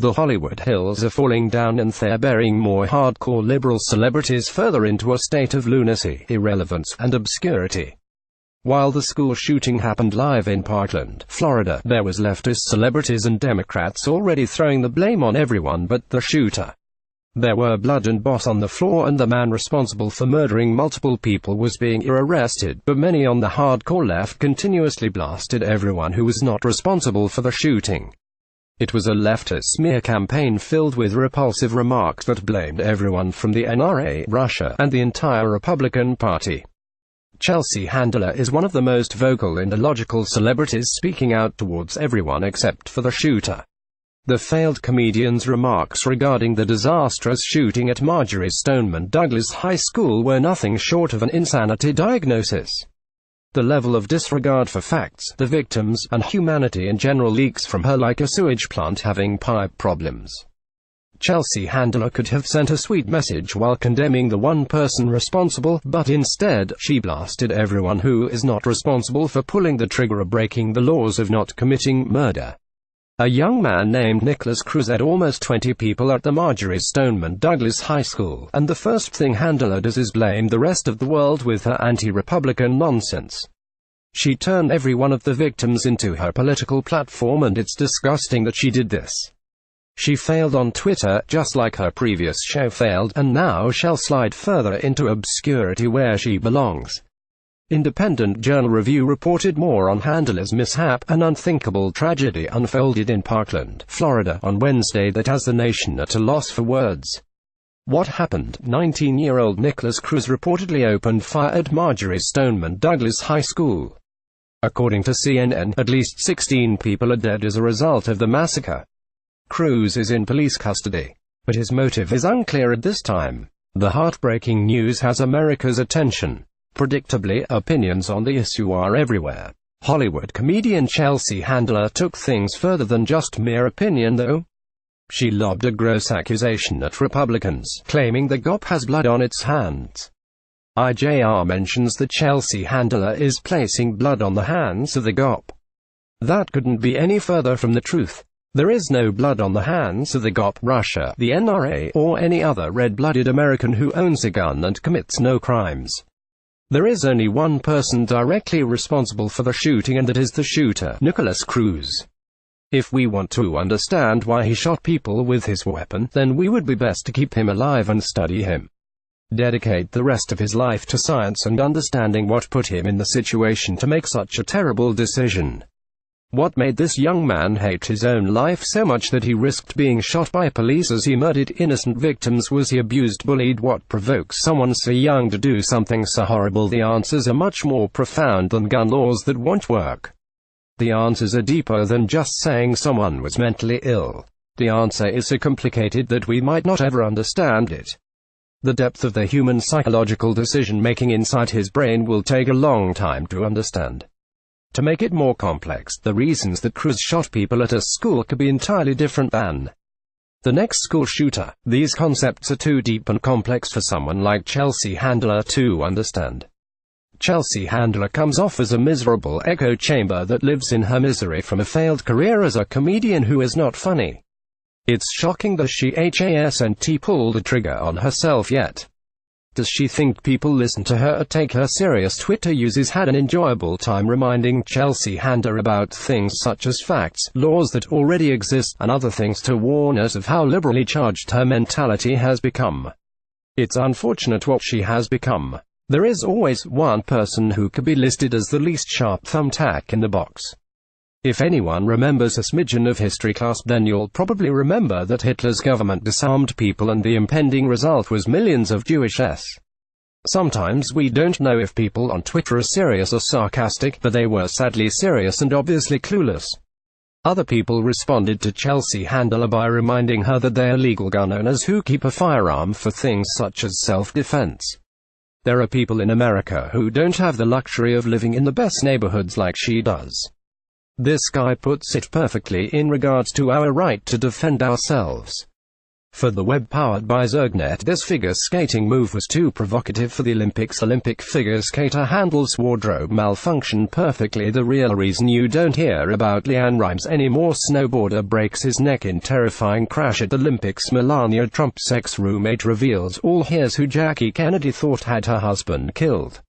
The Hollywood Hills are falling down and they're burying more hardcore liberal celebrities further into a state of lunacy, irrelevance, and obscurity. While the school shooting happened live in Parkland, Florida, there was leftist celebrities and Democrats already throwing the blame on everyone but the shooter. There were blood and boss on the floor and the man responsible for murdering multiple people was being arrested, but many on the hardcore left continuously blasted everyone who was not responsible for the shooting. It was a leftist smear campaign filled with repulsive remarks that blamed everyone from the NRA, Russia, and the entire Republican Party. Chelsea Handler is one of the most vocal and illogical celebrities speaking out towards everyone except for the shooter. The failed comedian's remarks regarding the disastrous shooting at Marjory Stoneman Douglas High School were nothing short of an insanity diagnosis. The level of disregard for facts, the victims, and humanity in general leaks from her like a sewage plant having pipe problems. Chelsea Handler could have sent a sweet message while condemning the one person responsible, but instead, she blasted everyone who is not responsible for pulling the trigger or breaking the laws of not committing murder. A young man named Nicholas Cruz had almost 20 people at the Marjory Stoneman Douglas High School, and the first thing Handler does is blame the rest of the world with her anti-Republican nonsense. She turned every one of the victims into her political platform, and it's disgusting that she did this. She failed on Twitter, just like her previous show failed, and now shall slide further into obscurity where she belongs. Independent Journal Review reported more on Handler's mishap. An unthinkable tragedy unfolded in Parkland, Florida, on Wednesday that has the nation at a loss for words. What happened? 19-year-old Nicholas Cruz reportedly opened fire at Marjory Stoneman Douglas High School. According to CNN, at least 16 people are dead as a result of the massacre. Cruz is in police custody, but his motive is unclear at this time. The heartbreaking news has America's attention. Predictably, opinions on the issue are everywhere. Hollywood comedian Chelsea Handler took things further than just mere opinion though. She lobbed a gross accusation at Republicans, claiming the GOP has blood on its hands. IJR mentions that Chelsea Handler is placing blood on the hands of the GOP. That couldn't be any further from the truth. There is no blood on the hands of the GOP, Russia, the NRA, or any other red-blooded American who owns a gun and commits no crimes. There is only one person directly responsible for the shooting, and that is the shooter, Nicholas Cruz. If we want to understand why he shot people with his weapon, then we would be best to keep him alive and study him. Dedicate the rest of his life to science and understanding what put him in the situation to make such a terrible decision. What made this young man hate his own life so much that he risked being shot by police as he murdered innocent victims? Was he abused, bullied? What provokes someone so young to do something so horrible? The answers are much more profound than gun laws that won't work. The answers are deeper than just saying someone was mentally ill. The answer is so complicated that we might not ever understand it. The depth of the human psychological decision-making inside his brain will take a long time to understand. To make it more complex, the reasons that Cruz shot people at a school could be entirely different than the next school shooter. These concepts are too deep and complex for someone like Chelsea Handler to understand. Chelsea Handler comes off as a miserable echo chamber that lives in her misery from a failed career as a comedian who is not funny. It's shocking that she hasn't pulled the trigger on herself yet. Does she think people listen to her or take her serious? Twitter users had an enjoyable time reminding Chelsea Handler about things such as facts, laws that already exist, and other things to warn us of how liberally charged her mentality has become. It's unfortunate what she has become. There is always one person who could be listed as the least sharp thumbtack in the box. If anyone remembers a smidgen of history class, then you'll probably remember that Hitler's government disarmed people and the impending result was millions of Jewish deaths. Sometimes we don't know if people on Twitter are serious or sarcastic, but they were sadly serious and obviously clueless. Other people responded to Chelsea Handler by reminding her that they are legal gun owners who keep a firearm for things such as self-defense. There are people in America who don't have the luxury of living in the best neighborhoods like she does. This guy puts it perfectly in regards to our right to defend ourselves. For the web powered by Zergnet, this figure skating move was too provocative for the Olympics. Olympic figure skater handles wardrobe malfunction perfectly. The real reason you don't hear about Leanne Rimes anymore: snowboarder breaks his neck in terrifying crash at Olympics. Melania Trump's ex-roommate reveals all. Here's who Jackie Kennedy thought had her husband killed.